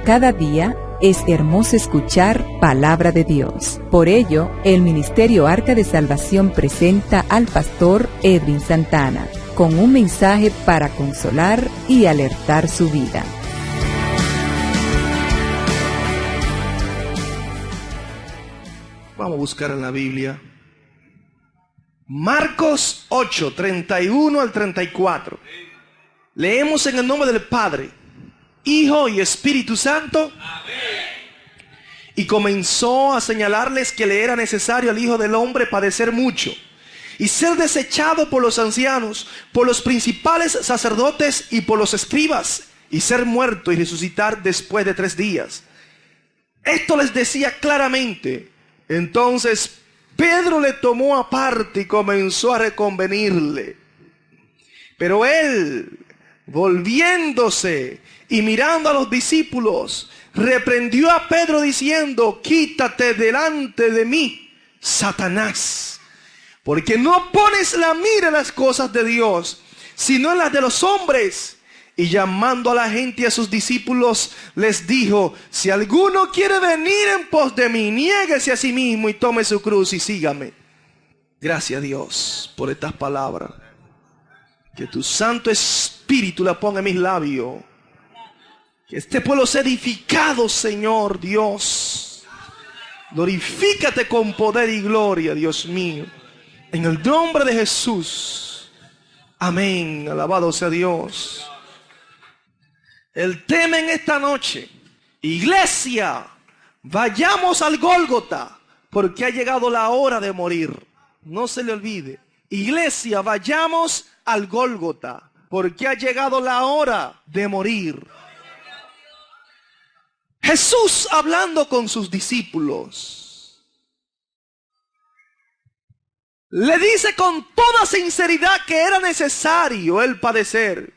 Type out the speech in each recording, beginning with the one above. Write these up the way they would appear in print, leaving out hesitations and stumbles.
Cada día es hermoso escuchar palabra de Dios. Por ello, el Ministerio Arca de Salvación presenta al pastor Edwin Santana con un mensaje para consolar y alertar su vida. Vamos a buscar en la Biblia Marcos 8, 31 al 34. Leemos en el nombre del Padre, Hijo y Espíritu Santo. Amén. Y comenzó a señalarles que le era necesario al Hijo del Hombre padecer mucho y ser desechado por los ancianos, por los principales sacerdotes y por los escribas, y ser muerto y resucitar después de 3 días. Esto les decía claramente. Entonces Pedro le tomó aparte y comenzó a reconvenirle. Pero él, volviéndose y mirando a los discípulos, reprendió a Pedro diciendo: quítate delante de mí, Satanás, porque no pones la mira en las cosas de Dios, sino en las de los hombres. Y llamando a la gente y a sus discípulos, les dijo: si alguno quiere venir en pos de mí, niéguese a sí mismo y tome su cruz y sígame. Gracias a Dios por estas palabras. Que tu Santo Espíritu la ponga en mis labios. Que este pueblo sea edificado, Señor Dios. Glorifícate con poder y gloria, Dios mío. En el nombre de Jesús. Amén. Alabado sea Dios. El tema en esta noche: iglesia, vayamos al Gólgota, porque ha llegado la hora de morir. No se le olvide. Iglesia, vayamos al Gólgota, porque ha llegado la hora de morir. Jesús hablando con sus discípulos, le dice con toda sinceridad que era necesario él padecer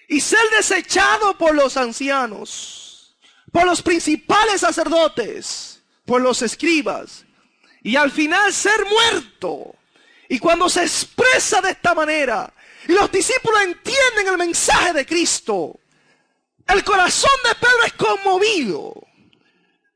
y ser desechado por los ancianos, por los principales sacerdotes, por los escribas, y al final ser muerto. Y cuando se expresa de esta manera y los discípulos entienden el mensaje de Cristo, el corazón de Pedro es conmovido.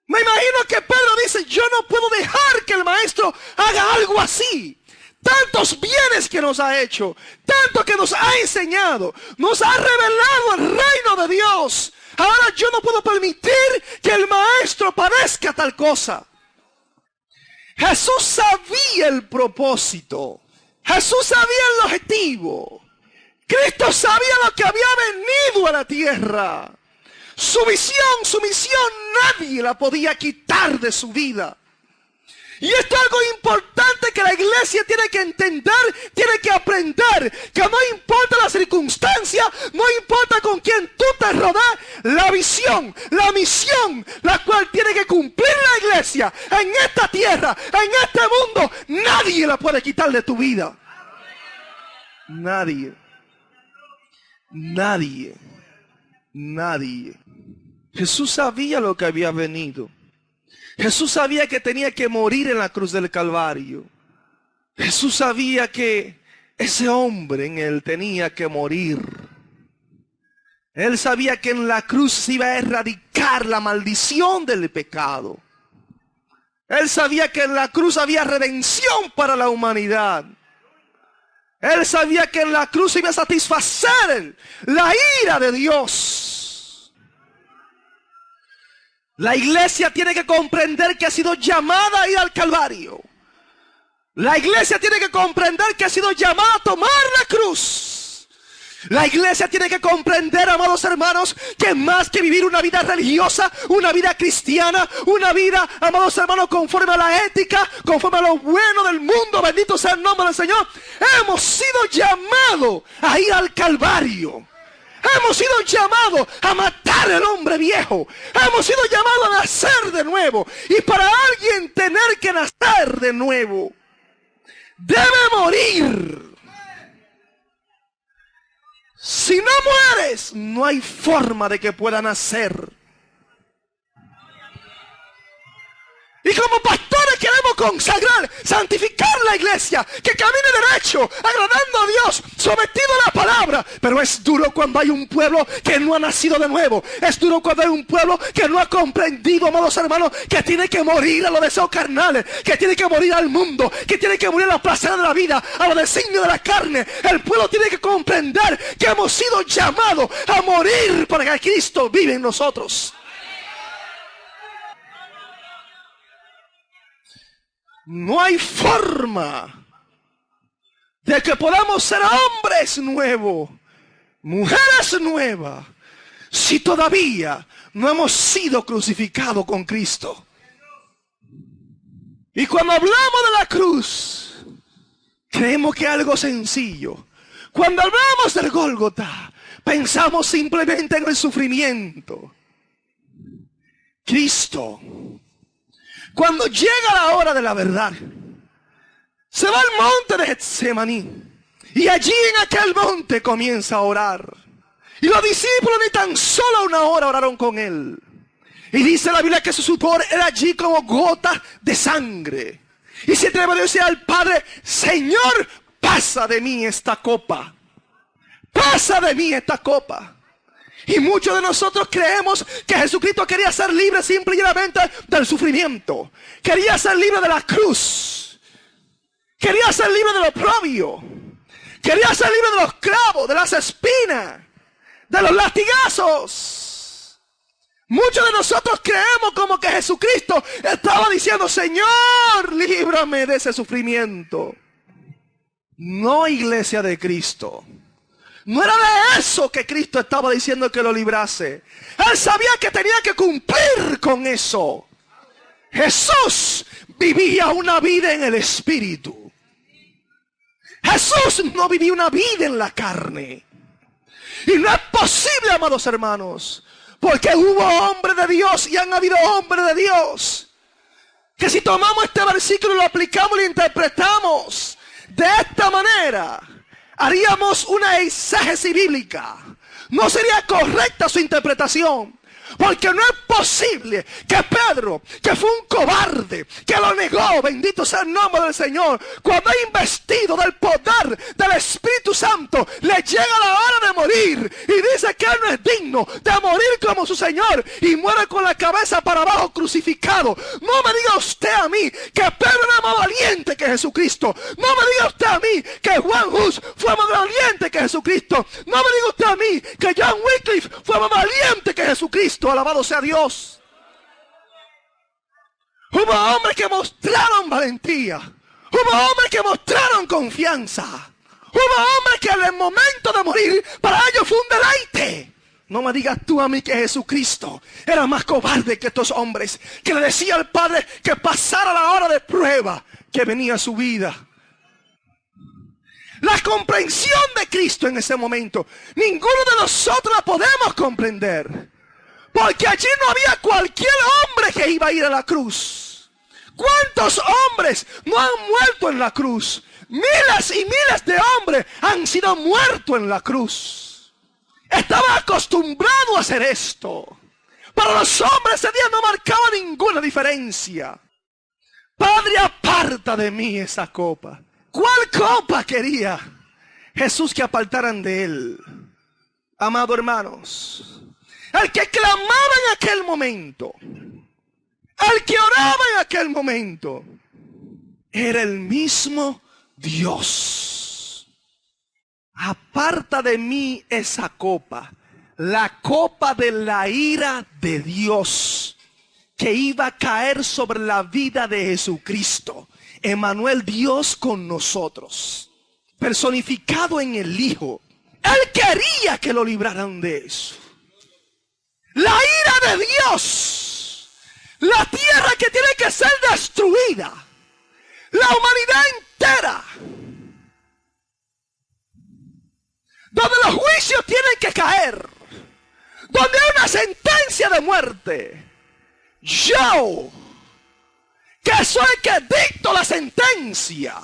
Me imagino que Pedro dice: yo no puedo dejar que el maestro haga algo así. Tantos bienes que nos ha hecho, tanto que nos ha enseñado, nos ha revelado el reino de Dios. Ahora yo no puedo permitir que el maestro padezca tal cosa. Jesús sabía el propósito. Jesús sabía el objetivo. Cristo sabía lo que había venido a la tierra. Su visión, su misión, nadie la podía quitar de su vida. Y esto es algo importante que la iglesia tiene que entender, tiene que aprender, que no importa la circunstancia, no importa con quién tú te rodees, la visión, la misión, la cual tiene que cumplir la iglesia en esta tierra, en este mundo, nadie la puede quitar de tu vida. Nadie. Nadie. Nadie. Jesús sabía lo que había venido. Jesús sabía que tenía que morir en la cruz del Calvario. Jesús sabía que ese hombre en él tenía que morir. Él sabía que en la cruz se iba a erradicar la maldición del pecado. Él sabía que en la cruz había redención para la humanidad. Él sabía que en la cruz se iba a satisfacer la ira de Dios. La iglesia tiene que comprender que ha sido llamada a ir al Calvario. La iglesia tiene que comprender que ha sido llamada a tomar la cruz. La iglesia tiene que comprender, amados hermanos, que más que vivir una vida religiosa, una vida cristiana, una vida, amados hermanos, conforme a la ética, conforme a lo bueno del mundo, bendito sea el nombre del Señor, hemos sido llamados a ir al Calvario. Hemos sido llamados a matar al hombre viejo. Hemos sido llamados a nacer de nuevo. Y para alguien tener que nacer de nuevo, debe morir. Si no mueres, no hay forma de que pueda nacer. Y como pastores queremos consagrar, santificar la iglesia, que camine derecho, agradando a Dios, sometido a la palabra. Pero es duro cuando hay un pueblo que no ha nacido de nuevo. Es duro cuando hay un pueblo que no ha comprendido, amados hermanos, que tiene que morir a los deseos carnales, que tiene que morir al mundo, que tiene que morir a los placeres de la vida, a los designios de la carne. El pueblo tiene que comprender que hemos sido llamados a morir para que Cristo vive en nosotros. No hay forma de que podamos ser hombres nuevos, mujeres nuevas, si todavía no hemos sido crucificados con Cristo. Y cuando hablamos de la cruz, creemos que es algo sencillo. Cuando hablamos del Gólgota, pensamos simplemente en el sufrimiento. Cristo, cuando llega la hora de la verdad, se va al monte de Getsemaní. Y allí en aquel monte comienza a orar. Y los discípulos ni tan solo una hora oraron con él. Y dice la Biblia que su sudor era allí como gotas de sangre. Y se atrevió a decir al Padre: Señor, pasa de mí esta copa. Pasa de mí esta copa. Y muchos de nosotros creemos que Jesucristo quería ser libre simple y llanamente del sufrimiento. Quería ser libre de la cruz. Quería ser libre del oprobio. Quería ser libre de los clavos, de las espinas, de los latigazos. Muchos de nosotros creemos como que Jesucristo estaba diciendo: Señor, líbrame de ese sufrimiento. No, iglesia de Cristo. No era de eso que Cristo estaba diciendo que lo librase. Él sabía que tenía que cumplir con eso. Jesús vivía una vida en el Espíritu. Jesús no vivía una vida en la carne. Y no es posible, amados hermanos, porque hubo hombres de Dios y han habido hombres de Dios, que si tomamos este versículo y lo aplicamos y lo interpretamos de esta manera, haríamos una exégesis bíblica. No sería correcta su interpretación. Porque no es posible que Pedro, que fue un cobarde, que lo negó, bendito sea el nombre del Señor, cuando es investido del poder del Espíritu Santo, le llega la hora de morir y dice que él no es digno de morir como su Señor y muere con la cabeza para abajo crucificado. No me diga usted a mí que Pedro era más valiente que Jesucristo. No me diga usted a mí que Juan Hus fue más valiente que Jesucristo. No me diga usted a mí que John Wycliffe fue más valiente que Jesucristo. Alabado sea Dios. Hubo hombres que mostraron valentía. Hubo hombres que mostraron confianza. Hubo hombres que en el momento de morir para ellos fue un deleite. No me digas tú a mí que Jesucristo era más cobarde que estos hombres, que le decía al Padre que pasara la hora de prueba que venía a su vida. La comprensión de Cristo en ese momento, ninguno de nosotros la podemos comprender. Porque allí no había cualquier hombre que iba a ir a la cruz. ¿Cuántos hombres no han muerto en la cruz? Miles y miles de hombres han sido muertos en la cruz. Estaba acostumbrado a hacer esto. Para los hombres ese día no marcaba ninguna diferencia. Padre, aparta de mí esa copa. ¿Cuál copa quería Jesús que apartaran de él? Amados hermanos, el que clamaba en aquel momento, el que oraba en aquel momento, era el mismo Dios. Aparta de mí esa copa, la copa de la ira de Dios, que iba a caer sobre la vida de Jesucristo. Emmanuel, Dios con nosotros, personificado en el Hijo. Él quería que lo libraran de eso. La ira de Dios, la tierra que tiene que ser destruida, la humanidad entera, donde los juicios tienen que caer, donde hay una sentencia de muerte. Yo, que soy el que dicto la sentencia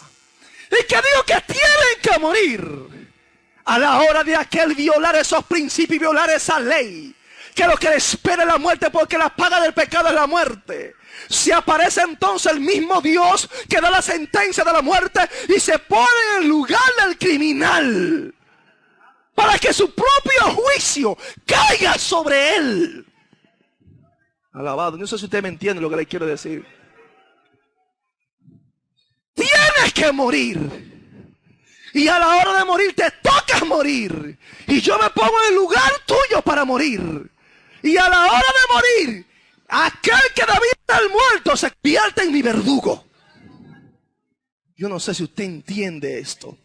y que digo que tienen que morir, a la hora de aquel violar esos principios y violar esa ley, que lo que le espera es la muerte, porque la paga del pecado es la muerte. Se aparece entonces el mismo Dios que da la sentencia de la muerte y se pone en el lugar del criminal para que su propio juicio caiga sobre él. Alabado. No sé si usted me entiende lo que le quiero decir. Tienes que morir. Y a la hora de morir te toca morir. Y yo me pongo en el lugar tuyo para morir. Y a la hora de morir, aquel que debía estar muerto se convierte en mi verdugo. Yo no sé si usted entiende esto.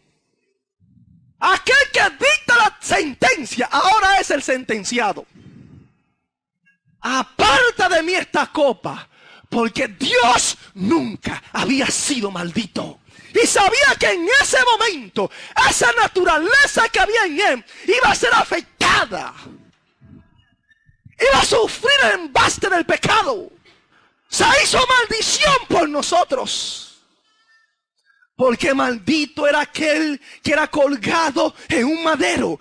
Aquel que dicta la sentencia ahora es el sentenciado. Aparta de mí esta copa, porque Dios nunca había sido maldito. Y sabía que en ese momento, esa naturaleza que había en él iba a ser afectada. Iba a sufrir el embaste del pecado. Se hizo maldición por nosotros. Porque maldito era aquel que era colgado en un madero.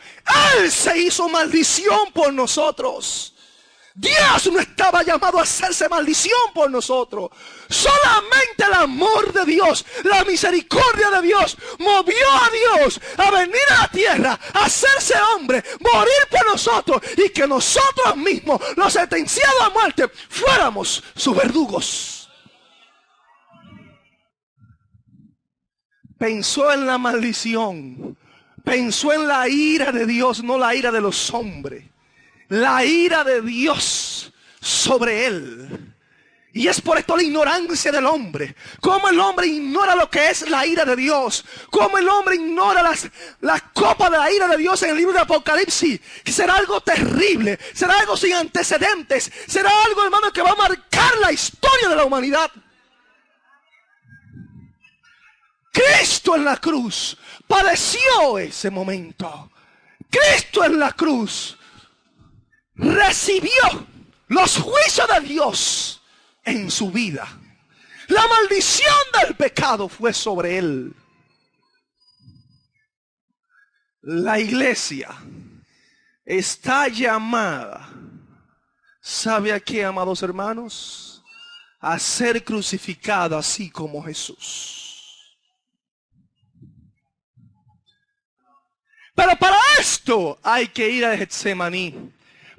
Él se hizo maldición por nosotros. Dios no estaba llamado a hacerse maldición por nosotros. Solamente el amor de Dios, la misericordia de Dios, movió a Dios a venir a la tierra, a hacerse hombre, morir por nosotros y que nosotros mismos, los sentenciados a muerte, fuéramos sus verdugos. Pensó en la maldición, pensó en la ira de Dios, no la ira de los hombres. La ira de Dios sobre él. Y es por esto la ignorancia del hombre. Cómo el hombre ignora lo que es la ira de Dios. Cómo el hombre ignora la copa de la ira de Dios en el libro de Apocalipsis. Que será algo terrible. Será algo sin antecedentes. Será algo, hermano, que va a marcar la historia de la humanidad. Cristo en la cruz padeció ese momento. Cristo en la cruz recibió los juicios de Dios en su vida. La maldición del pecado fue sobre él. La iglesia está llamada, ¿sabe a qué, amados hermanos? A ser crucificada así como Jesús. Pero para esto hay que ir a Getsemaní.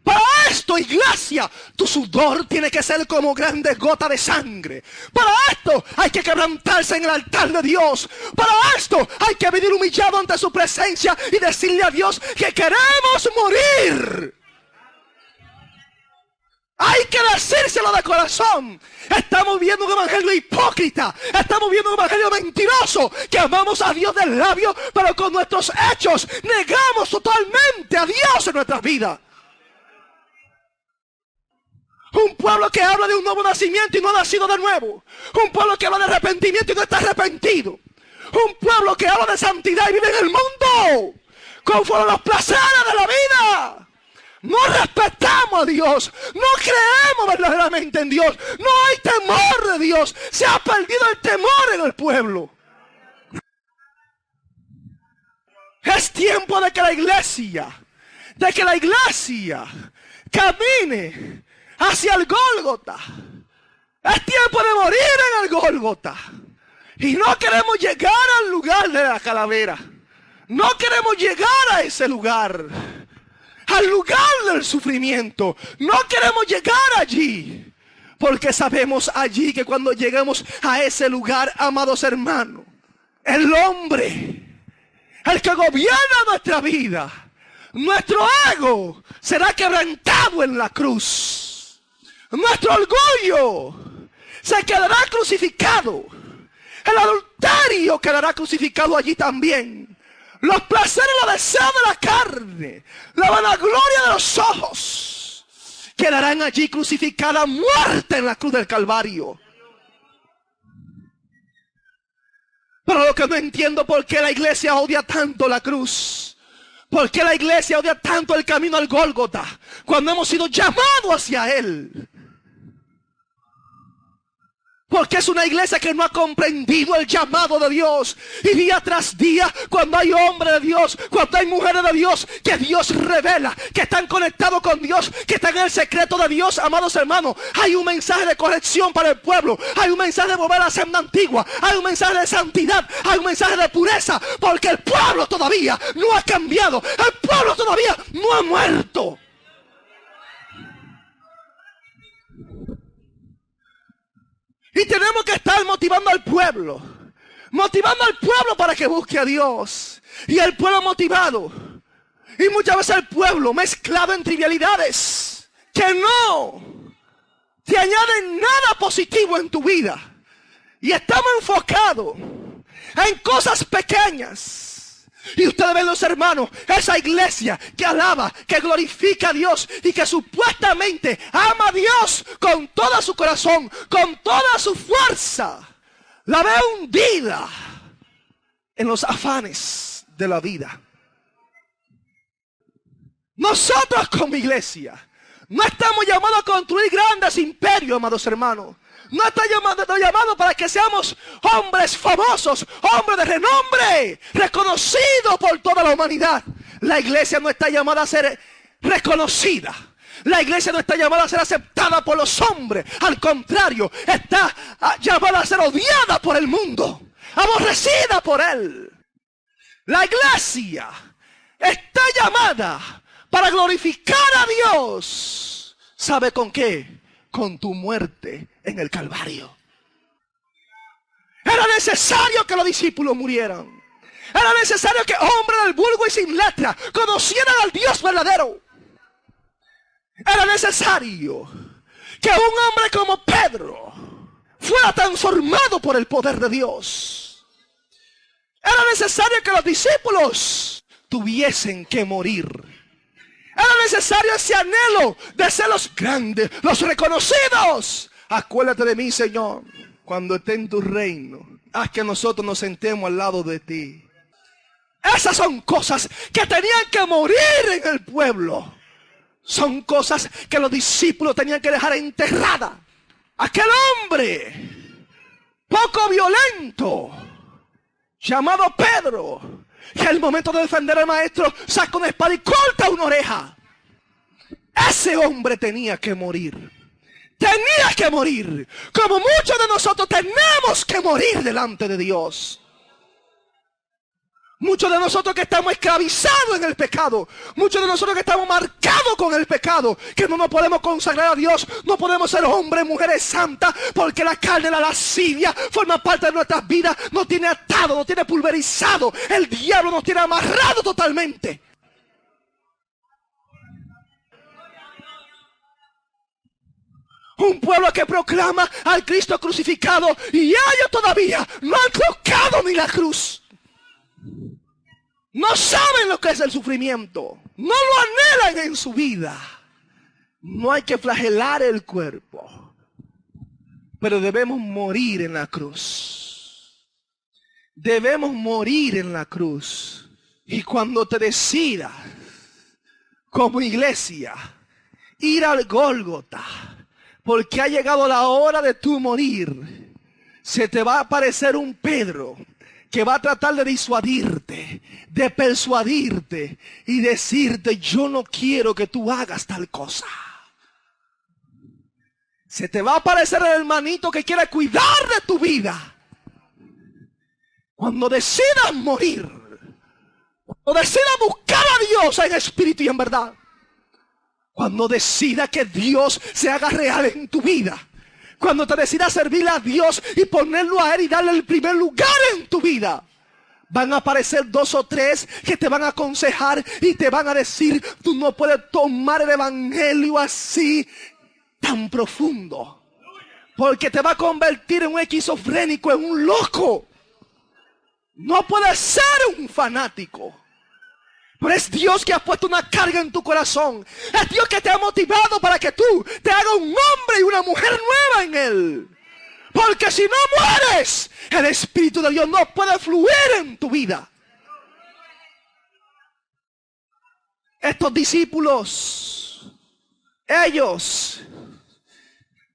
Para esto, iglesia, tu sudor tiene que ser como grandes gotas de sangre. Para esto hay que quebrantarse en el altar de Dios. Para esto hay que venir humillado ante su presencia y decirle a Dios que queremos morir. Hay que decírselo de corazón. Estamos viendo un evangelio hipócrita. Estamos viendo un evangelio mentiroso. Que amamos a Dios del labio, pero con nuestros hechos negamos totalmente a Dios en nuestras vidas. Un pueblo que habla de un nuevo nacimiento y no ha nacido de nuevo. Un pueblo que habla de arrepentimiento y no está arrepentido. Un pueblo que habla de santidad y vive en el mundo conforme a los placeres de la vida. No respetamos a Dios. No creemos verdaderamente en Dios. No hay temor de Dios. Se ha perdido el temor en el pueblo. Es tiempo de que la iglesia camine hacia el Gólgota. Es tiempo de morir en el Gólgota. Y no queremos llegar al lugar de la calavera. No queremos llegar a ese lugar. Al lugar del sufrimiento. No queremos llegar allí. Porque sabemos allí que cuando lleguemos a ese lugar, amados hermanos, el hombre, el que gobierna nuestra vida, nuestro ego será quebrantado en la cruz. Nuestro orgullo se quedará crucificado. El adulterio quedará crucificado allí también. Los placeres y los deseos de la carne, la vanagloria de los ojos, quedarán allí crucificada, muerta en la cruz del Calvario. Pero lo que no entiendo, ¿por qué la iglesia odia tanto la cruz? ¿Por qué la iglesia odia tanto el camino al Gólgota cuando hemos sido llamados hacia él? Porque es una iglesia que no ha comprendido el llamado de Dios. Y día tras día, cuando hay hombres de Dios, cuando hay mujeres de Dios, que Dios revela, que están conectados con Dios, que están en el secreto de Dios, amados hermanos, hay un mensaje de corrección para el pueblo. Hay un mensaje de volver a la senda antigua. Hay un mensaje de santidad. Hay un mensaje de pureza. Porque el pueblo todavía no ha cambiado. El pueblo todavía no ha muerto. Y tenemos que estar motivando al pueblo. Motivando al pueblo para que busque a Dios. Y el pueblo motivado. Y muchas veces el pueblo mezclado en trivialidades. Que no te añaden nada positivo en tu vida. Y estamos enfocados en cosas pequeñas. Y ustedes ven, los hermanos, esa iglesia que alaba, que glorifica a Dios y que supuestamente ama a Dios con todo su corazón, con toda su fuerza, la ve hundida en los afanes de la vida. Nosotros como iglesia no estamos llamados a construir grandes imperios, amados hermanos. No está llamado para que seamos hombres famosos, hombres de renombre, reconocidos por toda la humanidad. La iglesia no está llamada a ser reconocida. La iglesia no está llamada a ser aceptada por los hombres. Al contrario, está llamada a ser odiada por el mundo, aborrecida por él. La iglesia está llamada para glorificar a Dios. ¿Sabe con qué? Con tu muerte en el Calvario. Era necesario que los discípulos murieran. Era necesario que hombres del vulgo y sin letra conocieran al Dios verdadero. Era necesario que un hombre como Pedro fuera transformado por el poder de Dios. Era necesario que los discípulos tuviesen que morir. Era necesario ese anhelo de ser los grandes, los reconocidos. Acuérdate de mí, Señor, cuando esté en tu reino. Haz que nosotros nos sentemos al lado de ti. Esas son cosas que tenían que morir en el pueblo. Son cosas que los discípulos tenían que dejar enterradas. Aquel hombre poco violento, llamado Pedro, que al momento de defender al maestro saca una espada y corta una oreja. Ese hombre tenía que morir. Tenía que morir. Como muchos de nosotros tenemos que morir delante de Dios. Muchos de nosotros que estamos esclavizados en el pecado. Muchos de nosotros que estamos marcados con el pecado. Que no nos podemos consagrar a Dios. No podemos ser hombres, mujeres santas. Porque la carne, la lascivia, forma parte de nuestras vidas. Nos tiene atado, nos tiene pulverizado. El diablo nos tiene amarrado totalmente. Un pueblo que proclama al Cristo crucificado. Y ellos todavía no han tocado ni la cruz. No saben lo que es el sufrimiento. No lo anhelan en su vida. No hay que flagelar el cuerpo. Pero debemos morir en la cruz. Debemos morir en la cruz. Y cuando te decidas, como iglesia, ir al Gólgota, porque ha llegado la hora de tu morir, se te va a aparecer un Pedro que va a tratar de disuadirte, de persuadirte y decirte: yo no quiero que tú hagas tal cosa. Se te va a aparecer el hermanito que quiere cuidar de tu vida. Cuando decidas morir, cuando decidas buscar a Dios en espíritu y en verdad, cuando decidas que Dios se haga real en tu vida, cuando te decidas servirle a Dios y ponerlo a Él y darle el primer lugar en tu vida, van a aparecer 2 o 3 que te van a aconsejar y te van a decir: tú no puedes tomar el evangelio así tan profundo, porque te va a convertir en un esquizofrénico, en un loco. No puedes ser un fanático. Pero es Dios que ha puesto una carga en tu corazón. Es Dios que te ha motivado para que tú te hagas un hombre y una mujer nueva en Él. Porque si no mueres, el Espíritu de Dios no puede fluir en tu vida. Estos discípulos, ellos,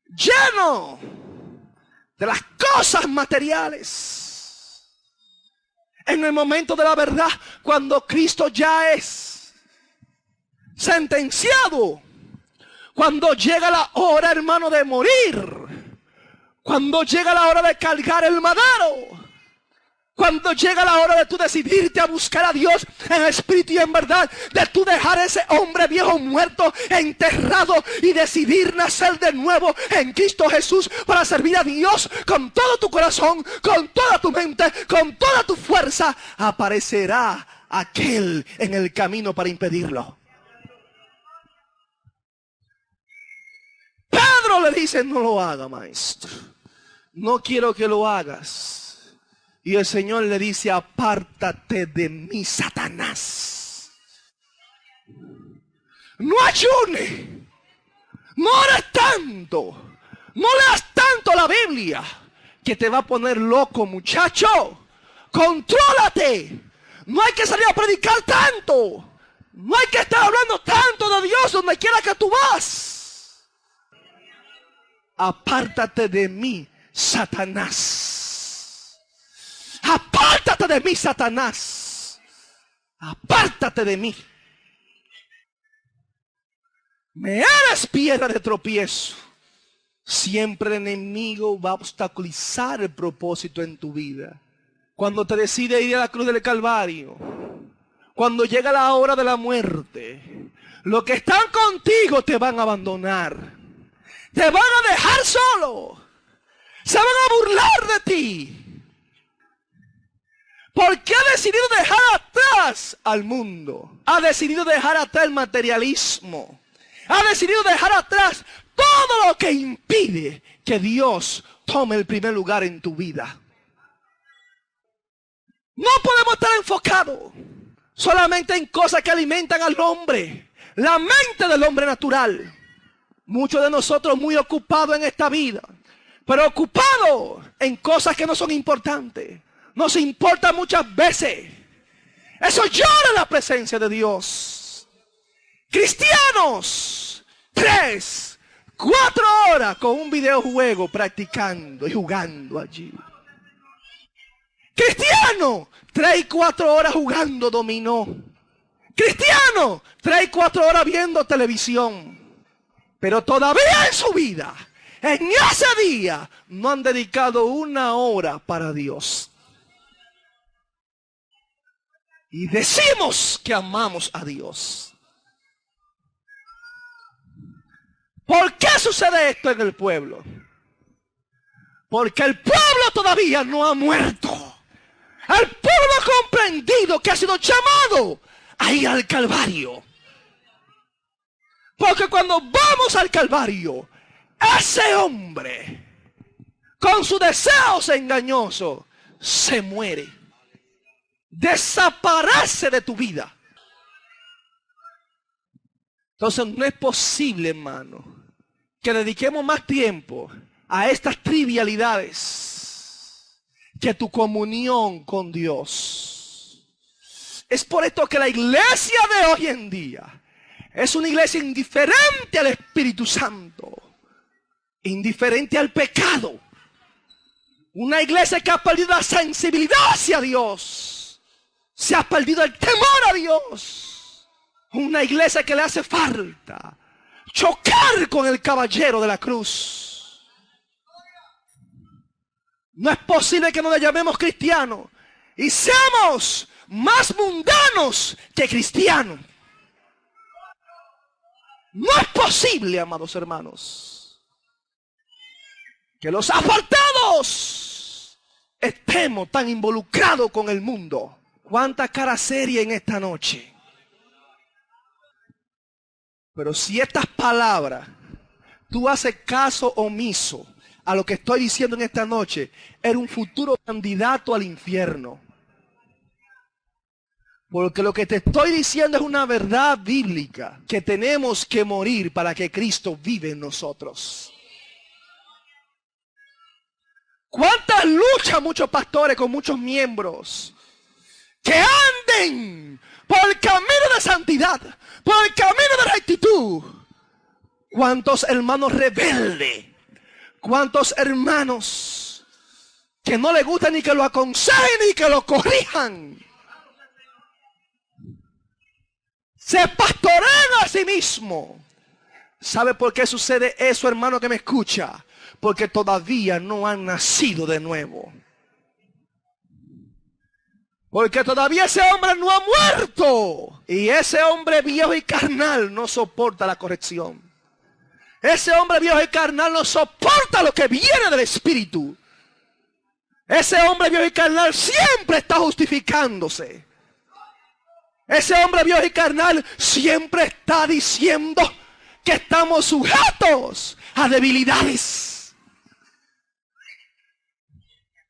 llenos de las cosas materiales. En el momento de la verdad, cuando Cristo ya es sentenciado, cuando llega la hora, hermano, de morir, cuando llega la hora de cargar el madero, cuando llega la hora de tú decidirte a buscar a Dios en espíritu y en verdad, de tú dejar ese hombre viejo muerto, enterrado, y decidir nacer de nuevo en Cristo Jesús para servir a Dios con todo tu corazón, con toda tu mente, con toda tu fuerza, aparecerá aquel en el camino para impedirlo. Pedro le dice: no lo haga, maestro, no quiero que lo hagas. Y el Señor le dice: apártate de mí, Satanás. No ayune, no ores tanto, no leas tanto la Biblia, que te va a poner loco, muchacho. Contrólate. No hay que salir a predicar tanto, no hay que estar hablando tanto de Dios donde quiera que tú vas. Apártate de mí, Satanás. Apártate de mí, Satanás. Apártate de mí. Me eres piedra de tropiezo. Siempre el enemigo va a obstaculizar el propósito en tu vida. Cuando te decides ir a la cruz del Calvario, cuando llega la hora de la muerte, los que están contigo te van a abandonar. Te van a dejar solo. Se van a burlar de ti. Porque ha decidido dejar atrás al mundo. Ha decidido dejar atrás el materialismo. Ha decidido dejar atrás todo lo que impide que Dios tome el primer lugar en tu vida. No podemos estar enfocados solamente en cosas que alimentan al hombre, la mente del hombre natural. Muchos de nosotros muy ocupados en esta vida, pero ocupados en cosas que no son importantes. Nos importa muchas veces. Eso llora la presencia de Dios. Cristianos, 3, 4 horas con un videojuego practicando y jugando allí. Cristiano, 3 y 4 horas jugando dominó. Cristiano, 3 y 4 horas viendo televisión. Pero todavía en su vida, en ese día, no han dedicado 1 hora para Dios. Y decimos que amamos a Dios. ¿Por qué sucede esto en el pueblo? Porque el pueblo todavía no ha muerto. El pueblo ha comprendido que ha sido llamado a ir al Calvario. Porque cuando vamos al Calvario, ese hombre, con sus deseos engañosos, se muere. Desaparece de tu vida. Entonces no es posible, hermano, que dediquemos más tiempo a estas trivialidades que tu comunión con Dios. Es por esto que la iglesia de hoy en día es una iglesia indiferente al Espíritu Santo, indiferente al pecado. Una iglesia que ha perdido la sensibilidad hacia Dios. Se ha perdido el temor a Dios. Una iglesia que le hace falta chocar con el caballero de la cruz. No es posible que nos llamemos cristianos y seamos más mundanos que cristianos. No es posible, amados hermanos, que los apartados estemos tan involucrados con el mundo. ¿Cuánta cara seria en esta noche? Pero si estas palabras, tú haces caso omiso a lo que estoy diciendo en esta noche, eres un futuro candidato al infierno. Porque lo que te estoy diciendo es una verdad bíblica, que tenemos que morir para que Cristo vive en nosotros. ¿Cuántas luchas muchos pastores con muchos miembros que anden por el camino de santidad, por el camino de rectitud? ¿Cuántos hermanos rebeldes? ¿Cuántos hermanos que no le gusta ni que lo aconsejen ni que lo corrijan. Se pastorean a sí mismo. ¿Sabe por qué sucede eso, hermano que me escucha? Porque todavía no han nacido de nuevo. Porque todavía ese hombre no ha muerto. Y ese hombre viejo y carnal no soporta la corrección. Ese hombre viejo y carnal no soporta lo que viene del Espíritu. Ese hombre viejo y carnal siempre está justificándose. Ese hombre viejo y carnal siempre está diciendo que estamos sujetos a debilidades.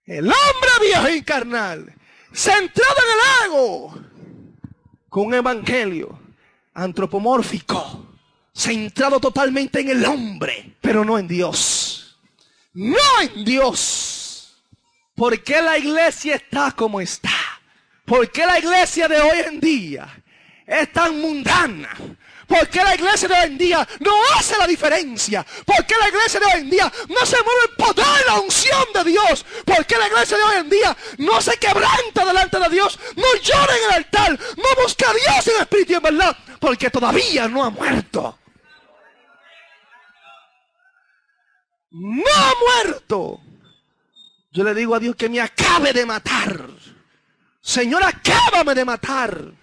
El hombre viejo y carnal, centrado en el ego, con un evangelio antropomórfico, centrado totalmente en el hombre, pero no en Dios. No en Dios. ¿Por qué la iglesia está como está? ¿Por qué la iglesia de hoy en día es tan mundana? ¿Por qué la iglesia de hoy en día no hace la diferencia? ¿Por qué la iglesia de hoy en día no se mueve el poder y la unción de Dios? ¿Por qué la iglesia de hoy en día no se quebranta delante de Dios? No llora en el altar, no busca a Dios en espíritu y en verdad, porque todavía no ha muerto. No ha muerto. Yo le digo a Dios que me acabe de matar. Señor, acábame de matar.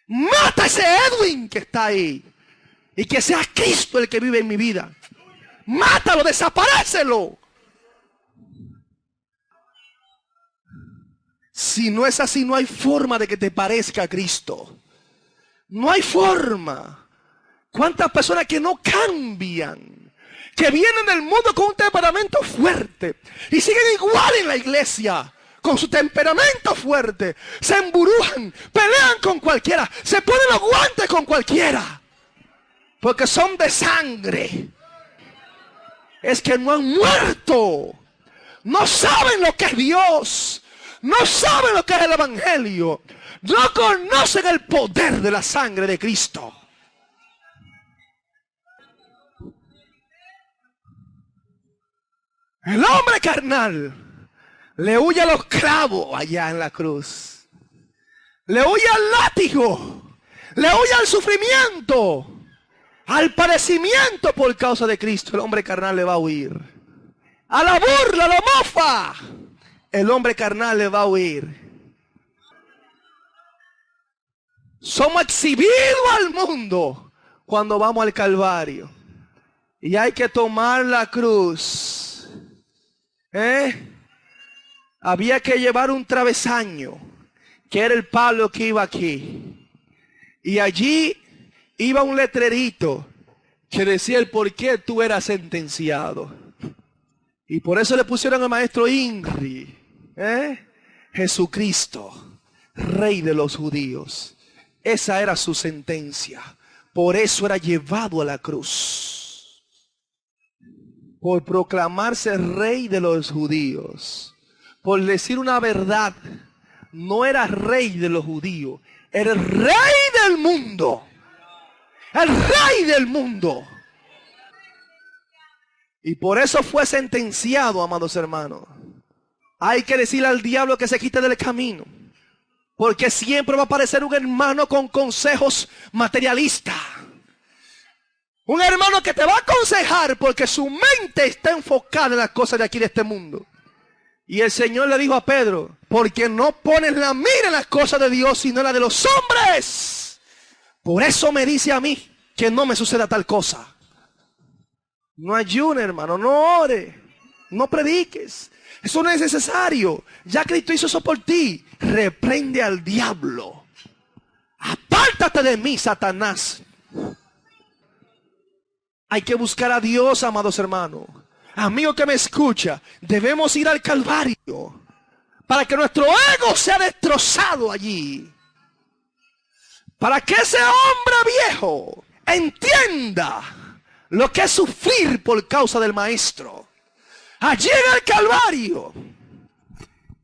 Mata a ese Edwin que está ahí. Y que sea Cristo el que vive en mi vida. Mátalo, desaparécelo. Si no es así, no hay forma de que te parezca a Cristo. No hay forma. ¿Cuántas personas que no cambian? Que vienen del mundo con un temperamento fuerte. Y siguen igual en la iglesia. Con su temperamento fuerte, se emburujan, pelean con cualquiera, se ponen los guantes con cualquiera, porque son de sangre. Es que no han muerto, no saben lo que es Dios, no saben lo que es el evangelio, no conocen el poder de la sangre de Cristo. El hombre carnal le huye a los clavos allá en la cruz. Le huye al látigo. Le huye al sufrimiento. Al padecimiento por causa de Cristo. El hombre carnal le va a huir. A la burla, a la mofa. El hombre carnal le va a huir. Somos exhibidos al mundo cuando vamos al Calvario. Y hay que tomar la cruz. Había que llevar un travesaño, que era el palo que iba aquí. Y allí iba un letrerito que decía el por qué tú eras sentenciado. Y por eso le pusieron al maestro Inri, Jesucristo, Rey de los judíos. Esa era su sentencia. Por eso era llevado a la cruz. Por proclamarse Rey de los judíos. Por decir una verdad, no era rey de los judíos, era el rey del mundo. El rey del mundo. Y por eso fue sentenciado, amados hermanos. Hay que decirle al diablo que se quite del camino. Porque siempre va a aparecer un hermano con consejos materialistas. Un hermano que te va a aconsejar porque su mente está enfocada en las cosas de aquí de este mundo. Y el Señor le dijo a Pedro, porque no pones la mira en las cosas de Dios, sino en las de los hombres. Por eso me dice a mí que no me suceda tal cosa. No ayune, hermano, no ore, no prediques. Eso no es necesario. Ya Cristo hizo eso por ti. Reprende al diablo. Apártate de mí, Satanás. Hay que buscar a Dios, amados hermanos. Amigo que me escucha, debemos ir al Calvario para que nuestro ego sea destrozado allí. Para que ese hombre viejo entienda lo que es sufrir por causa del Maestro. Allí en el Calvario,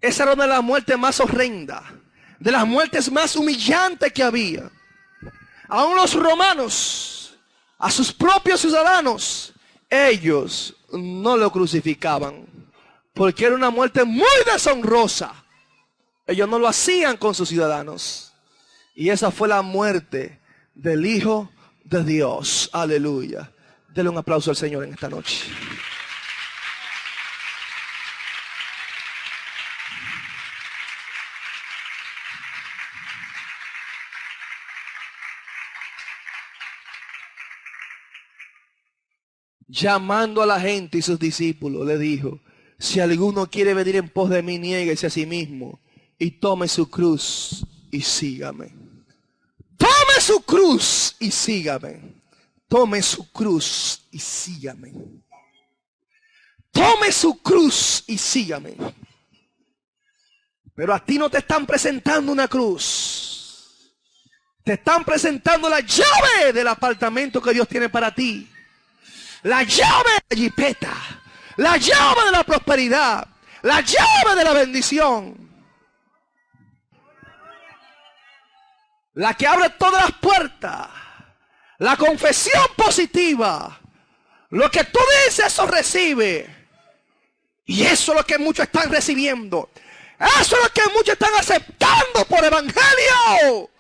esa era una de las muertes más horrendas, de las muertes más humillantes que había. Aún los romanos, a sus propios ciudadanos, ellos no lo crucificaban, porque era una muerte muy deshonrosa. Ellos no lo hacían con sus ciudadanos. Y esa fue la muerte del Hijo de Dios. Aleluya. Denle un aplauso al Señor en esta noche. Llamando a la gente y sus discípulos, le dijo: si alguno quiere venir en pos de mí, niéguese a sí mismo y tome su cruz y sígame. Tome su cruz y sígame. Tome su cruz y sígame. Tome su cruz y sígame. Pero a ti no te están presentando una cruz. Te están presentando la llave del apartamento que Dios tiene para ti. La llave de la jipeta, la llave de la prosperidad, la llave de la bendición. La que abre todas las puertas, la confesión positiva. Lo que tú dices, eso recibe. Y eso es lo que muchos están recibiendo. Eso es lo que muchos están aceptando por evangelio.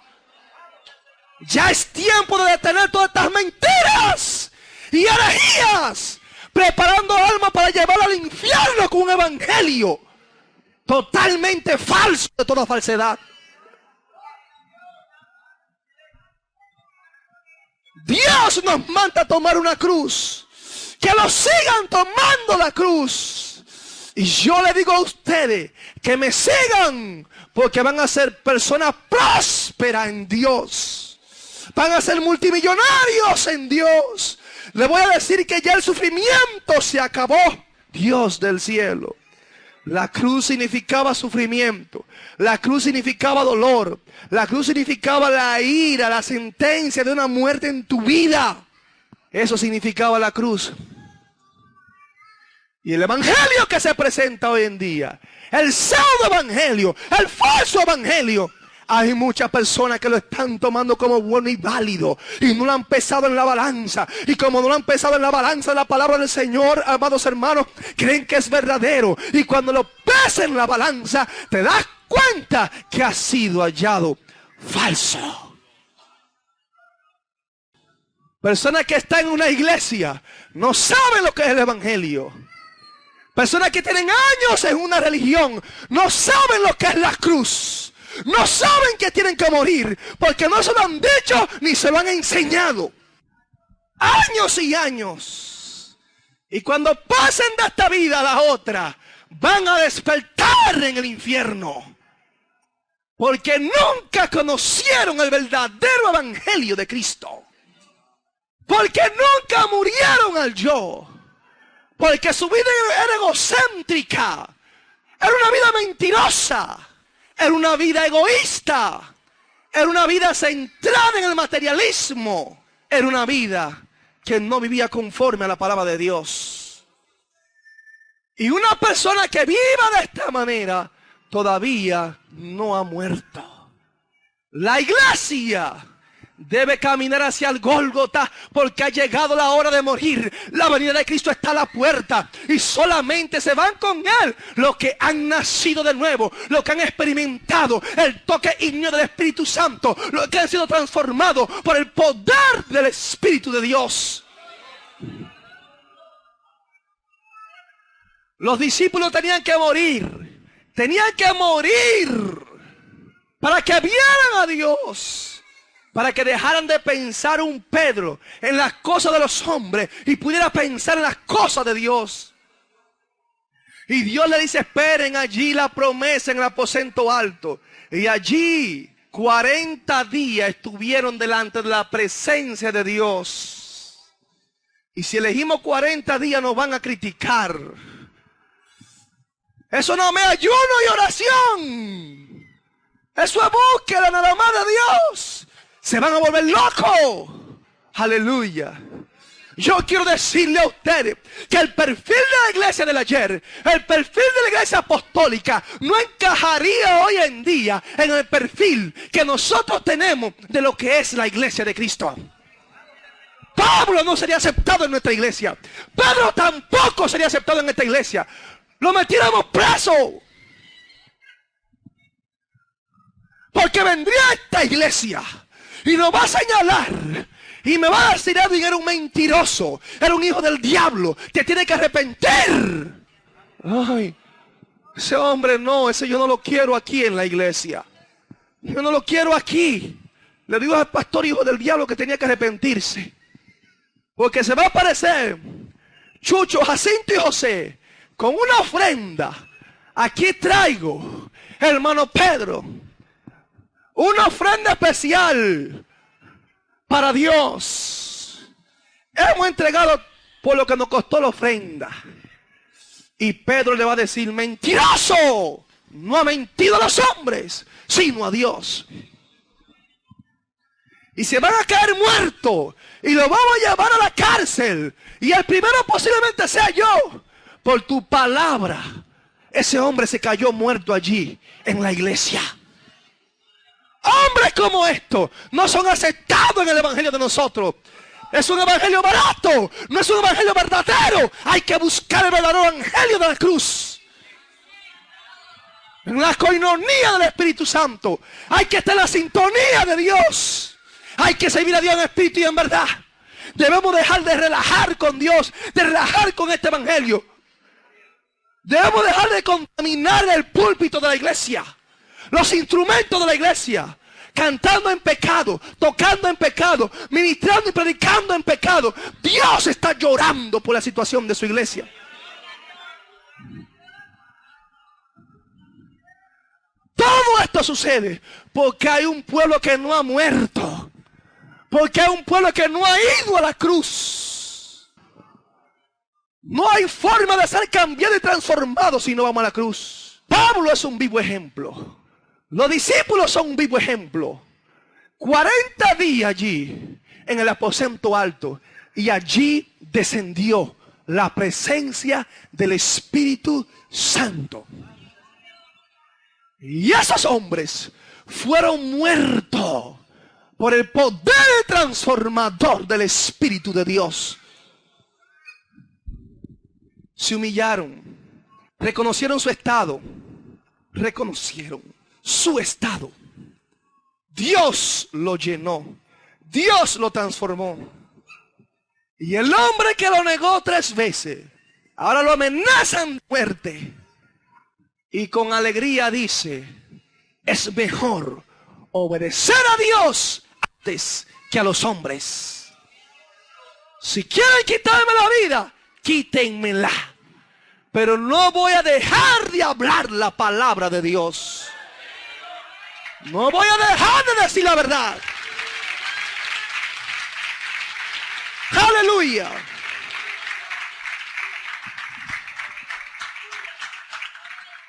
Ya es tiempo de detener todas estas mentiras y herejías, preparando alma para llevar al infierno con un evangelio totalmente falso, de toda falsedad. Dios nos manda a tomar una cruz, que lo sigan tomando la cruz. Y yo le digo a ustedes que me sigan, porque van a ser personas prósperas en Dios, van a ser multimillonarios en Dios. Le voy a decir que ya el sufrimiento se acabó. Dios del cielo. La cruz significaba sufrimiento. La cruz significaba dolor. La cruz significaba la ira, la sentencia de una muerte en tu vida. Eso significaba la cruz. Y el evangelio que se presenta hoy en día, el pseudo evangelio, el falso evangelio, hay muchas personas que lo están tomando como bueno y válido y no lo han pesado en la balanza. Y como no lo han pesado en la balanza de la palabra del Señor, amados hermanos, creen que es verdadero. Y cuando lo pesan en la balanza, te das cuenta que ha sido hallado falso. Personas que están en una iglesia no saben lo que es el evangelio. Personas que tienen años en una religión no saben lo que es la cruz. No saben que tienen que morir, porque no se lo han dicho ni se lo han enseñado. Años y años. Y cuando pasen de esta vida a la otra, van a despertar en el infierno. Porque nunca conocieron el verdadero evangelio de Cristo. Porque nunca murieron al yo. Porque su vida era egocéntrica. Era una vida mentirosa. Era una vida egoísta. Era una vida centrada en el materialismo. Era una vida que no vivía conforme a la palabra de Dios. Y una persona que viva de esta manera todavía no ha muerto. La iglesia debe caminar hacia el Gólgota, porque ha llegado la hora de morir. La venida de Cristo está a la puerta y solamente se van con Él los que han nacido de nuevo, los que han experimentado el toque ígneo del Espíritu Santo, los que han sido transformados por el poder del Espíritu de Dios. Los discípulos tenían que morir para que vieran a Dios. Para que dejaran de pensar un Pedro en las cosas de los hombres y pudiera pensar en las cosas de Dios. Y Dios le dice: esperen allí la promesa en el aposento alto. Y allí 40 días estuvieron delante de la presencia de Dios. Y si elegimos 40 días nos van a criticar. Eso no es ayuno y oración. Eso es búsqueda nada más de Dios. Se van a volver locos. Aleluya. Yo quiero decirle a ustedes que el perfil de la iglesia del ayer, el perfil de la iglesia apostólica, no encajaría hoy en día en el perfil que nosotros tenemos de lo que es la iglesia de Cristo. Pablo no sería aceptado en nuestra iglesia. Pedro tampoco sería aceptado en esta iglesia. lo metiéramos preso. Porque vendría a esta iglesia y nos va a señalar y me va a decir: Edwin era un mentiroso, era un hijo del diablo, te tiene que arrepentir. Ay, ese hombre no, ese yo no lo quiero aquí en la iglesia. Yo no lo quiero aquí. Le digo al pastor hijo del diablo que tenía que arrepentirse. Porque se va a aparecer Chucho, Jacinto y José con una ofrenda. Aquí traigo, hermano Pedro, una ofrenda especial para Dios. Hemos entregado por lo que nos costó la ofrenda. Y Pedro le va a decir: mentiroso, no ha mentido a los hombres, sino a Dios. Y se van a caer muertos y lo vamos a llevar a la cárcel. Y el primero posiblemente sea yo. Por tu palabra, ese hombre se cayó muerto allí en la iglesia. Hombres como estos no son aceptados en el evangelio de nosotros. Es un evangelio barato, no es un evangelio verdadero. Hay que buscar el verdadero evangelio de la cruz. En la coinonía del Espíritu Santo. Hay que estar en la sintonía de Dios. Hay que servir a Dios en espíritu y en verdad. Debemos dejar de relajar con Dios, de relajar con este evangelio. Debemos dejar de contaminar el púlpito de la iglesia, los instrumentos de la iglesia, cantando en pecado, tocando en pecado, ministrando y predicando en pecado. Dios está llorando por la situación de su iglesia. Todo esto sucede porque hay un pueblo que no ha muerto. Porque hay un pueblo que no ha ido a la cruz. No hay forma de ser cambiado y transformado si no vamos a la cruz. Pablo es un vivo ejemplo. Los discípulos son un vivo ejemplo. 40 días allí en el aposento alto. Y allí descendió la presencia del Espíritu Santo. Y esos hombres fueron muertos por el poder transformador del Espíritu de Dios. Se humillaron, reconocieron su estado, Dios lo llenó, Dios lo transformó. Y el hombre que lo negó 3 veces, ahora lo amenazan de muerte. Y con alegría dice: es mejor obedecer a Dios antes que a los hombres. Si quieren quitarme la vida, quítenmela. Pero no voy a dejar de hablar la palabra de Dios. No voy a dejar de decir la verdad. Aleluya.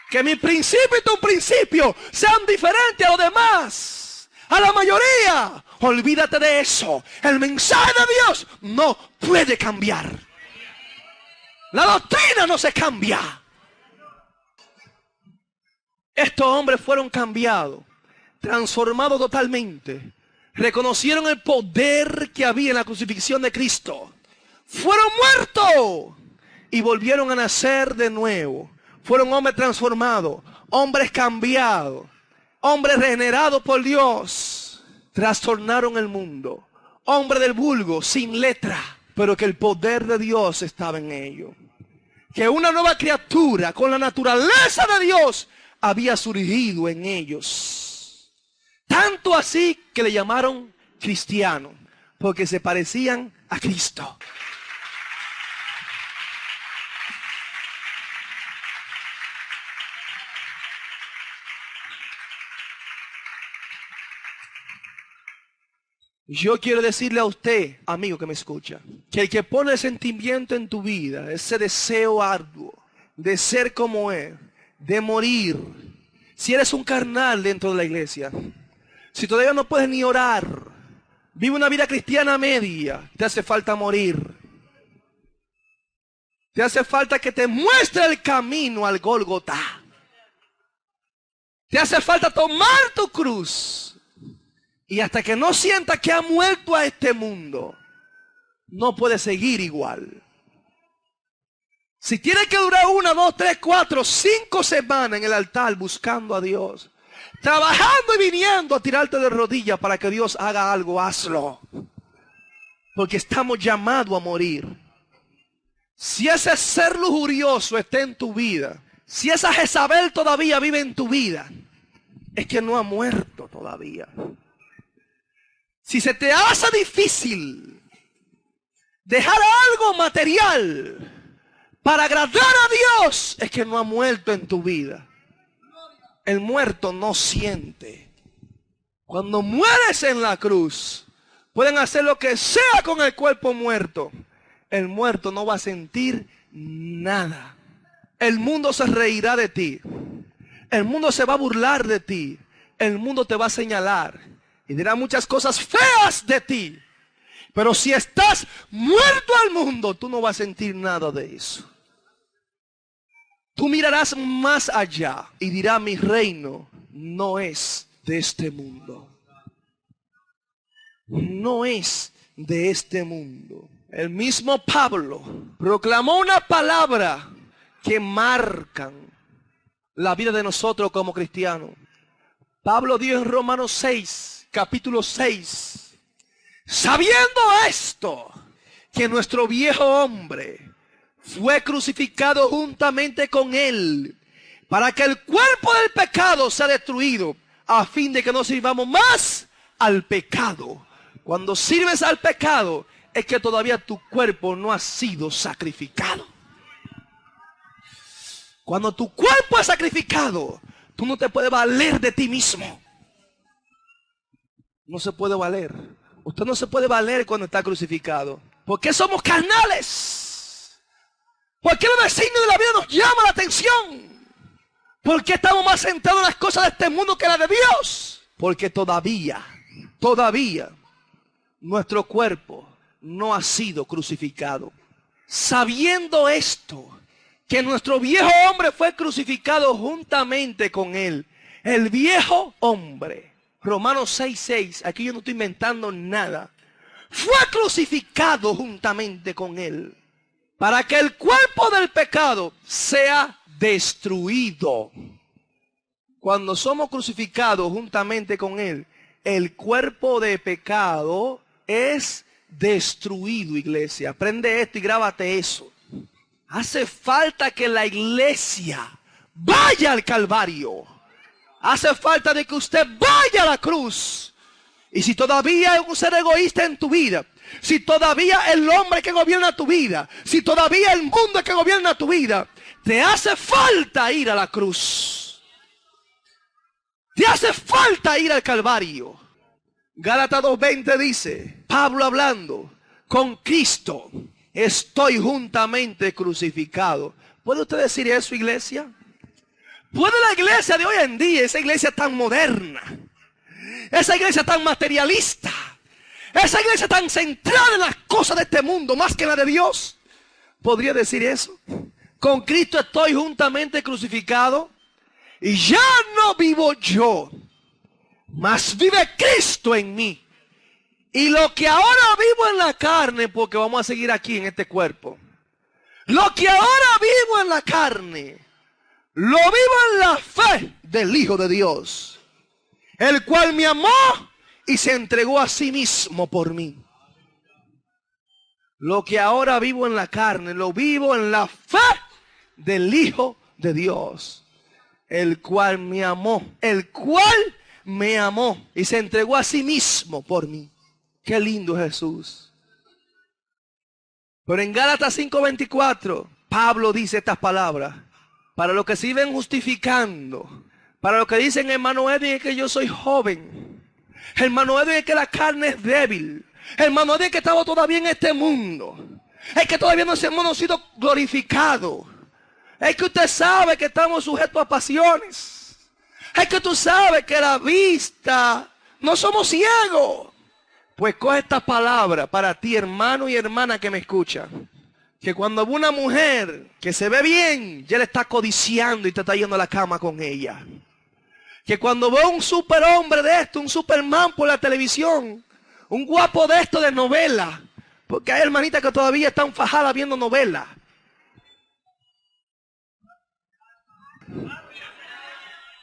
Que mi principio y tu principio sean diferentes a los demás, a la mayoría. Olvídate de eso. El mensaje de Dios no puede cambiar. La doctrina no se cambia. Estos hombres fueron cambiados, transformados totalmente. Reconocieron el poder que había en la crucifixión de Cristo. Fueron muertos y volvieron a nacer de nuevo. Fueron hombres transformados, hombres cambiados, hombres regenerados por Dios. Trastornaron el mundo. Hombre del vulgo, sin letra, pero que el poder de Dios estaba en ellos. Que una nueva criatura con la naturaleza de Dios había surgido en ellos. Tanto así que le llamaron cristianos, porque se parecían a Cristo. Yo quiero decirle a usted, amigo que me escucha, que el que pone el sentimiento en tu vida, ese deseo arduo de ser como Él, de morir, si eres un carnal dentro de la iglesia, si todavía no puedes ni orar, vive una vida cristiana media, te hace falta morir. Te hace falta que te muestre el camino al Gólgota. Te hace falta tomar tu cruz. Y hasta que no sienta que ha muerto a este mundo, no puede seguir igual. Si tiene que durar 1, 2, 3, 4, 5 semanas en el altar buscando a Dios, trabajando y viniendo a tirarte de rodillas para que Dios haga algo, hazlo. Porque estamos llamados a morir. Si ese ser lujurioso está en tu vida, si esa Jezabel todavía vive en tu vida, es que no ha muerto todavía. Si se te hace difícil dejar algo material para agradar a Dios, es que no ha muerto en tu vida. El muerto no siente. Cuando mueres en la cruz, pueden hacer lo que sea con el cuerpo muerto. El muerto no va a sentir nada. El mundo se reirá de ti. El mundo se va a burlar de ti. El mundo te va a señalar y dirá muchas cosas feas de ti. Pero si estás muerto al mundo, tú no vas a sentir nada de eso. Tú mirarás más allá y dirás, mi reino no es de este mundo. No es de este mundo. El mismo Pablo proclamó una palabra que marcan la vida de nosotros como cristianos. Pablo dijo en Romanos 6, capítulo 6, sabiendo esto, que nuestro viejo hombre fue crucificado juntamente con él, para que el cuerpo del pecado sea destruido, a fin de que no sirvamos más al pecado. Cuando sirves al pecado, es que todavía tu cuerpo no ha sido sacrificado. Cuando tu cuerpo es sacrificado, tú no te puedes valer de ti mismo. No se puede valer. Usted no se puede valer cuando está crucificado. ¿Por qué somos carnales? ¿Por qué los designios de la vida nos llaman la atención? ¿Por qué estamos más centrados en las cosas de este mundo que en las de Dios? Porque todavía, nuestro cuerpo no ha sido crucificado. Sabiendo esto, que nuestro viejo hombre fue crucificado juntamente con él. El viejo hombre, Romanos 6:6, aquí yo no estoy inventando nada, fue crucificado juntamente con él, para que el cuerpo del pecado sea destruido. Cuando somos crucificados juntamente con él, el cuerpo de pecado es destruido, iglesia. Aprende esto y grábate eso. Hace falta que la iglesia vaya al Calvario. Hace falta de que usted vaya a la cruz. Y si todavía hay un ser egoísta en tu vida, si todavía el hombre que gobierna tu vida, si todavía el mundo que gobierna tu vida, te hace falta ir a la cruz. Te hace falta ir al Calvario. Gálatas 2:20 dice, Pablo hablando, con Cristo estoy juntamente crucificado. ¿Puede usted decir eso, iglesia? ¿Puede la iglesia de hoy en día, esa iglesia tan moderna, esa iglesia tan materialista, esa iglesia tan centrada en las cosas de este mundo más que en la de Dios, podría decir eso? Con Cristo estoy juntamente crucificado y ya no vivo yo, mas vive Cristo en mí. Y lo que ahora vivo en la carne, porque vamos a seguir aquí en este cuerpo, lo que ahora vivo en la carne, lo vivo en la fe del Hijo de Dios, el cual me amó y se entregó a sí mismo por mí. Lo que ahora vivo en la carne, lo vivo en la fe del Hijo de Dios, el cual me amó, y se entregó a sí mismo por mí. Qué lindo Jesús. Pero en Gálatas 5:24, Pablo dice estas palabras. Para los que se iban justificando, para los que dicen, hermano Edwin, es que yo soy joven. Hermano Edwin, es que la carne es débil. Hermano Edwin, es que estamos todavía en este mundo. Es que todavía no hemos sido glorificados. Es que usted sabe que estamos sujetos a pasiones. Es que tú sabes que la vista, no somos ciegos. Pues coge esta palabra para ti, hermano y hermana que me escuchan. Que cuando ve una mujer que se ve bien, ya le está codiciando y te está yendo a la cama con ella. Que cuando ve un superhombre de esto, un superman por la televisión, un guapo de esto de novela, porque hay hermanitas que todavía están fajadas viendo novelas.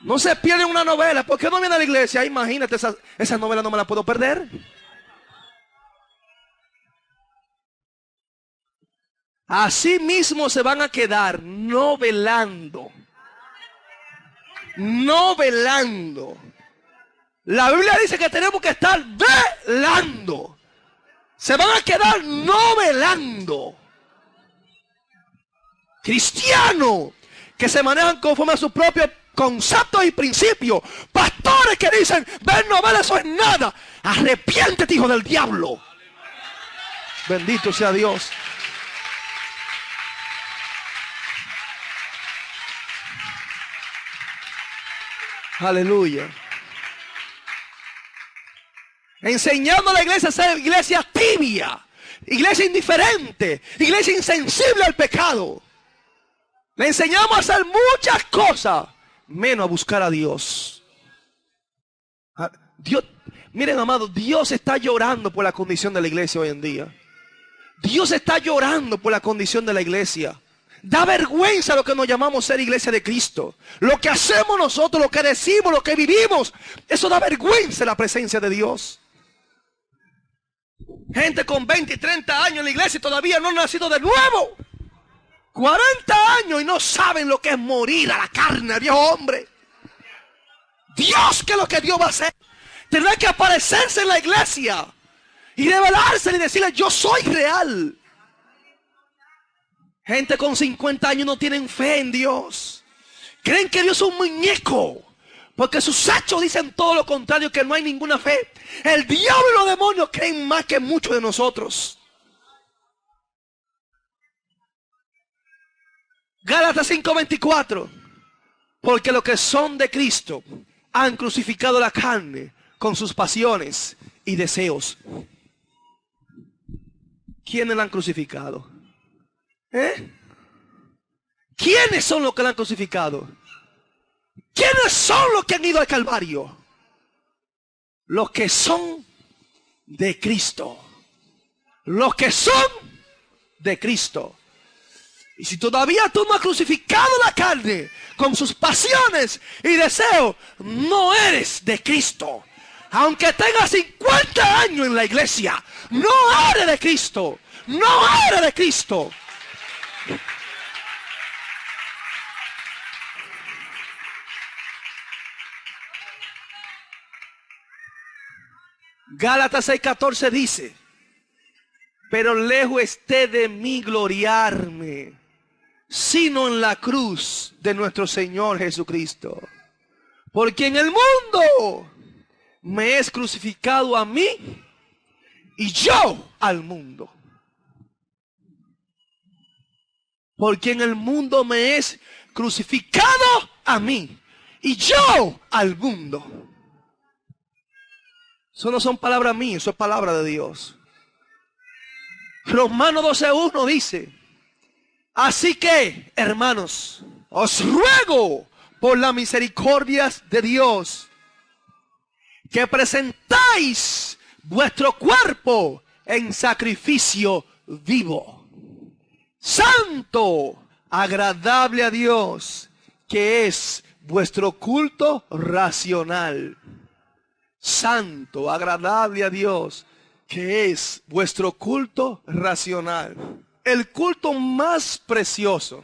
No se pierde una novela. ¿Por qué no viene a la iglesia? Imagínate, esa novela no me la puedo perder. Así mismo se van a quedar novelando. Novelando. La Biblia dice que tenemos que estar velando. Se van a quedar novelando. Cristianos que se manejan conforme a sus propios conceptos y principios. Pastores que dicen, ver novela, eso es nada. Arrepiéntete, hijo del diablo. Bendito sea Dios. Aleluya. Enseñando a la iglesia a ser iglesia tibia, iglesia indiferente, iglesia insensible al pecado. Le enseñamos a hacer muchas cosas, menos a buscar a Dios. Dios, miren, amados, Dios está llorando por la condición de la iglesia hoy en día. Dios está llorando por la condición de la iglesia. Da vergüenza lo que nos llamamos ser iglesia de Cristo. Lo que hacemos nosotros, lo que decimos, lo que vivimos, eso da vergüenza en la presencia de Dios. Gente con 20 y 30 años en la iglesia y todavía no han nacido de nuevo. 40 años y no saben lo que es morir a la carne, al viejo hombre. Dios, ¿qué es lo que Dios va a hacer? Tendrá que aparecerse en la iglesia y revelarse y decirle, yo soy real. Gente con 50 años no tienen fe en Dios. Creen que Dios es un muñeco. Porque sus hechos dicen todo lo contrario, que no hay ninguna fe. El diablo y los demonios creen más que muchos de nosotros. Gálatas 5:24. Porque los que son de Cristo han crucificado la carne con sus pasiones y deseos. ¿Quiénes la han crucificado? ¿Quiénes son los que la han crucificado? ¿Quiénes son los que han ido al Calvario? Los que son de Cristo. Los que son de Cristo. Y si todavía tú no has crucificado la carne con sus pasiones y deseos, no eres de Cristo. Aunque tengas 50 años en la iglesia, no eres de Cristo. No eres de Cristo. Gálatas 6:14 dice, pero lejos esté de mí gloriarme, sino en la cruz de nuestro Señor Jesucristo. Porque en el mundo me es crucificado a mí y yo al mundo. Porque en el mundo me es crucificado a mí y yo al mundo. Eso no son palabras mías, eso es palabra de Dios. Romanos 12:1 dice, así que, hermanos, os ruego por las misericordias de Dios, que presentáis vuestro cuerpo en sacrificio vivo, santo, agradable a Dios, que es vuestro culto racional. Santo, agradable a Dios, que es vuestro culto racional. El culto más precioso,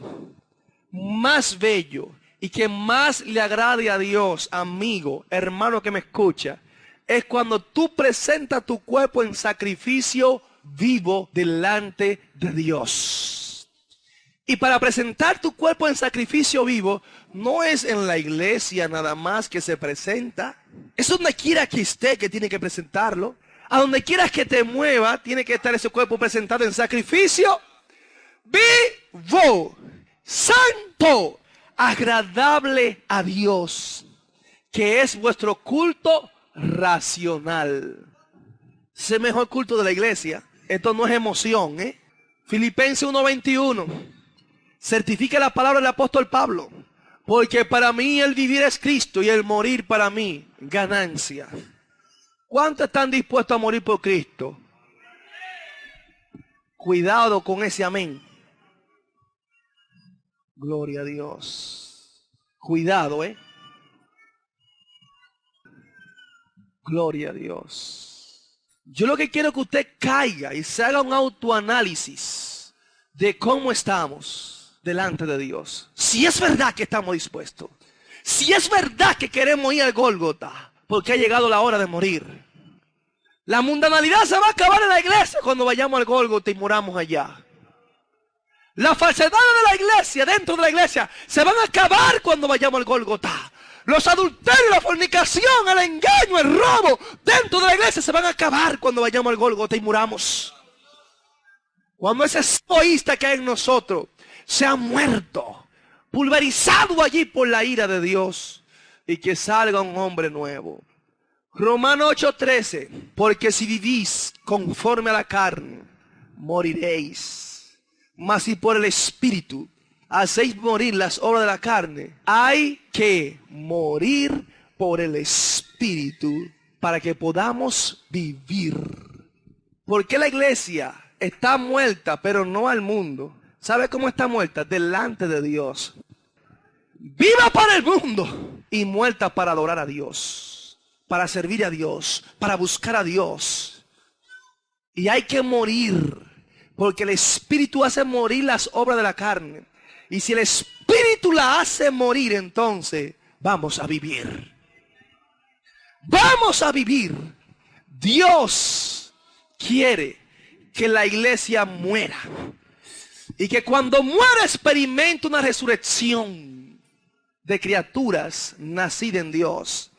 más bello y que más le agrade a Dios, amigo, hermano que me escucha, es cuando tú presentas tu cuerpo en sacrificio vivo delante de Dios. Y para presentar tu cuerpo en sacrificio vivo, no es en la iglesia nada más que se presenta. Es donde quiera que esté que tiene que presentarlo. A donde quieras que te mueva, tiene que estar ese cuerpo presentado en sacrificio vivo, santo, agradable a Dios, que es vuestro culto racional. Es el mejor culto de la iglesia. Esto no es emoción, Filipenses 1:21. Certifica la palabra del apóstol Pablo. Porque para mí el vivir es Cristo y el morir para mí ganancia. ¿Cuántos están dispuestos a morir por Cristo? Cuidado con ese amén. Gloria a Dios. Cuidado, Gloria a Dios. Yo lo que quiero es que usted caiga y se haga un autoanálisis de cómo estamos delante de Dios. Si es verdad que estamos dispuestos. Si es verdad que queremos ir al Gólgota, porque ha llegado la hora de morir. La mundanalidad se va a acabar en la iglesia cuando vayamos al Gólgota y moramos allá. Las falsedades de la iglesia, dentro de la iglesia, se van a acabar cuando vayamos al Gólgota. Los adulterios, la fornicación, el engaño, el robo, dentro de la iglesia se van a acabar cuando vayamos al Gólgota y muramos. Cuando ese egoísta que hay en nosotros se ha muerto, pulverizado allí por la ira de Dios, y que salga un hombre nuevo. Romanos 8:13, porque si vivís conforme a la carne, moriréis. Mas si por el Espíritu hacéis morir las obras de la carne, hay que morir por el Espíritu para que podamos vivir. ¿Por qué la iglesia está muerta, pero no al mundo? ¿Sabe cómo está muerta? Delante de Dios. Viva para el mundo y muerta para adorar a Dios, para servir a Dios, para buscar a Dios. Y hay que morir, porque el Espíritu hace morir las obras de la carne. Y si el Espíritu la hace morir, entonces vamos a vivir. Vamos a vivir. Dios quiere que la iglesia muera. Y que cuando muera experimente una resurrección de criaturas nacidas en Dios.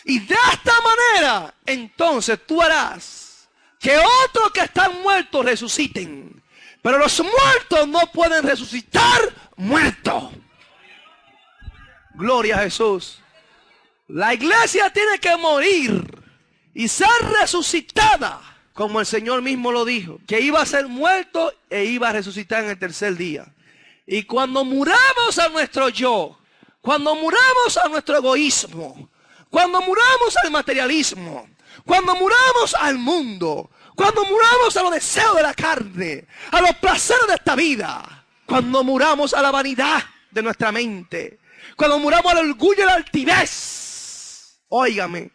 Y de esta manera, entonces tú harás que otros que están muertos resuciten. Pero los muertos no pueden resucitar muertos. Gloria a Jesús. La iglesia tiene que morir y ser resucitada, como el Señor mismo lo dijo, que iba a ser muerto e iba a resucitar en el tercer día. Y cuando muramos a nuestro yo, cuando muramos a nuestro egoísmo, cuando muramos al materialismo, cuando muramos al mundo, cuando muramos a los deseos de la carne, a los placeres de esta vida, cuando muramos a la vanidad de nuestra mente, cuando muramos al orgullo y la altivez, óigame,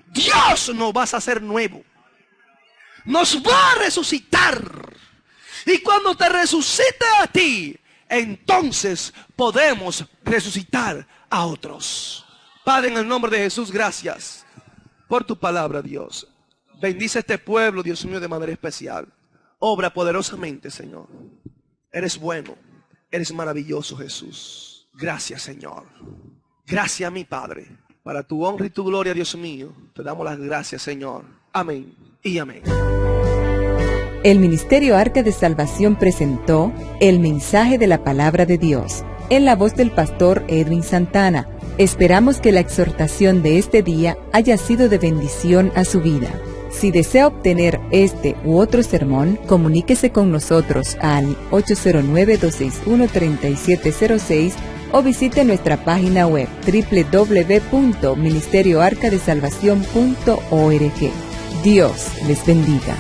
Dios nos va a hacer nuevo. Nos va a resucitar. Y cuando te resucite a ti, entonces podemos resucitar a otros. Padre, en el nombre de Jesús, gracias por tu palabra, Dios. Bendice este pueblo, Dios mío, de manera especial. Obra poderosamente, Señor. Eres bueno, eres maravilloso, Jesús. Gracias, Señor. Gracias, mi Padre. Para tu honra y tu gloria, Dios mío, te damos las gracias, Señor. Amén y amén. El Ministerio Arca de Salvación presentó el mensaje de la Palabra de Dios, en la voz del pastor Edwin Santana. Esperamos que la exhortación de este día haya sido de bendición a su vida. Si desea obtener este u otro sermón, comuníquese con nosotros al 809-261-3706 o visite nuestra página web www.ministerioarcadesalvacion.org. Dios les bendiga.